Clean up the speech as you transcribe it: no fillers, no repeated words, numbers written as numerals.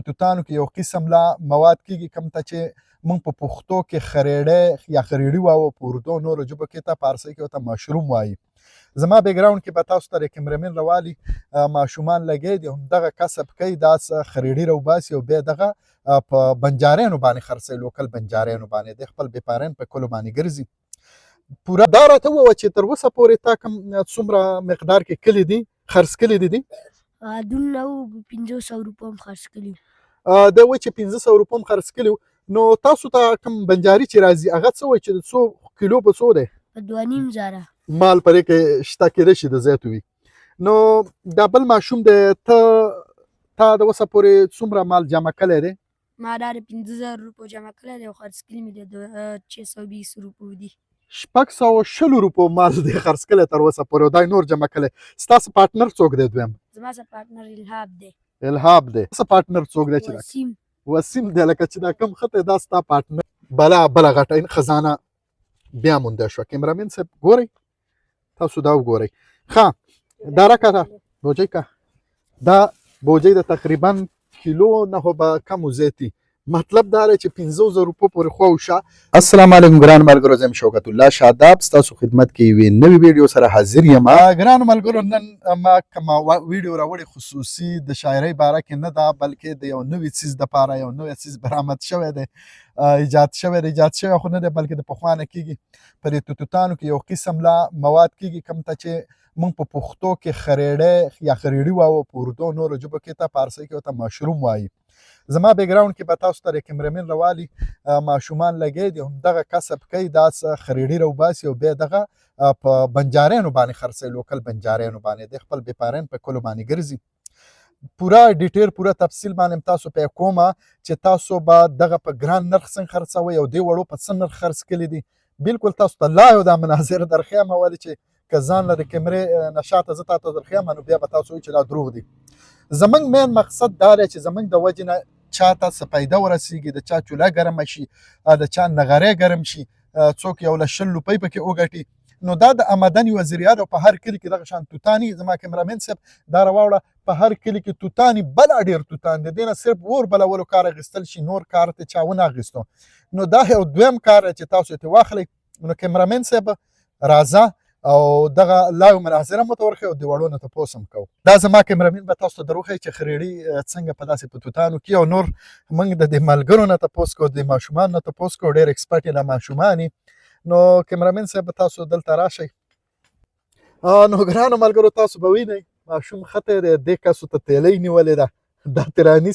توتانو کې یو قسم لا مواد کېږي کوم ته چې موږ په پښتو کې خریړی یا خریړي وایو، په اردو نورو ژبو کې ته په فارسي کې ورته مشروم وایي. زما بیکګراوند کې به تاسو ته د کیمرامین راوالي ماشومان لګیا دي همدغه کسب کوي، دا خریړي راوباسي او بیا دغه په بنجاریانو باندې خرڅوي، لوکل بنجاریانو باندې د خپل بیپارین په کلو باندې ګرځي. پوره دا راته ووایه چې تر اوسه پورې تا کوم څومره مقدار کې کلي دي خرڅ کلي دي؟ دونه 500 روپو هم خرڅ کلي. دا وایي چې 500 روپو هم خرڅ کلي. نو تاسو ته کوم بنجاري چې راځي هغه څه وایي چې د څو کیلو په څو دی؟ په 2.5 مال پرې کې شته کېدای شي د زیات وي. نو دا بل ماشوم دی، تا د اوسه پورې څومره مال جمع کلی دی؟ ما دا د 15,000 روپو جمع کلی دی او خرڅ کلي مې د 620 روپو دي. 620 روپو مال دی خرڅ کلی تر اوسه پورې او دا نور جمع کلی. ستاسو پارټنر څوک دی دویم؟ زما سره پارټنر الهاب دی. الهاب دی. ستاسو پارټنر څوک دی؟ وسیم. وسیم دی. لکه چې دا کوم خط دی دا ستا پارټنر. بله غټه خزانه بیا مونده شوه. کیمرامین صاحب ګورئ، تاسو دا وګورئ. ښه دا راکړه بوجۍ که دا بوجۍ د تقریبا کیلو نه خو به کم و زیاتي، مطلب دا دی چې 500 روپو پورې خوا وشه. السلام علیکم ګرانو ملګرو، زه یم شوکت الله شاداب ستاسو خدمت کې یوې نوې ویډیو سره حاضر یم. ګرانو ملګرو نن ما کومه ویډیو راوړې خصوصي د شاعرۍ باره کې نه ده، بلکې د یو نوي څیز دپاره یو نوی څیز برآمد شوی دی، ایجاد شوی خو نه دی بلکې د پخوا نه کېږي. په دې توتانو کې یو قسم لا مواد کېږي کوم ته چې موږ په پښتو کې خریړی یا خریړي وایو، په اردو نورو ژبو کې ته فارسي کې ورته مشروم وایي. زما بیکګراوند کې به تاسو ته د کیمرامین راوالي ماشومان لګیا دي همدغه کسب کوي، دا خریړي راوباسي او بیا دغه په بنجاریانو باندې خرڅوي، لوکل بنجاریانو باندې د خپل بیپارین په کلو باندې ګرځي. پوره ډیټیل پوره تفصیل باندې تاسو په کومه چې تاسو به دغه په ګران نرخ څنګه خرڅوي او دې وړو په څه نرخ خرڅ کړي دي. بالکل تاسو ته لا یو دا مناظر درخیم ولې چې که ځان له د کیمرې نه شاته زه تاته درخیم نو بیا به تاسو وایي چې دا دروغ دي. زمونږ مین مقصد دا دی چې زمونږ د وجې نه چاته څه پیدا ورسیږي، د چا چوله ګرمه شي، د چا نغری ګرم شي، څوک یو له 10 روپۍ پکې وګټي، نو دا د آمدن یوه ذریعه ده. په هر کلي کې دغه شان توتاني زما کیمرامین صاحب دا راواوړه په هر کلي کې توتاني بلا ډېر توتان دی، دې نه صرف اور بلولو کار اخیستل شي، نور کار ته چا ونه اخیستو. نو دا یو دویم کار چې تاسو ترې واخلئ. نو کیمرامین صاحب راځه او دغه لا یو مناظره مو ته ورښیي او د وړو نه تپوس هم کوو. دا زما کیمرامین به تاسو ته در وښیي چې خریړي څنګه په داسې په توتانو کې او نور موږ د دې ملګرو نه تپوس کوو، د ماشومانو نه تپوس کوو، ډېر ایکسپرټ یې لا ماشومان یې. نو کیمرامین صاحب تاسو دلته راشئ. نو ګرانو ملګرو تاسو به وینئ ماشوم ښه دی، دې کسو ته تیلی نیولې ده، دا ترې رانیسي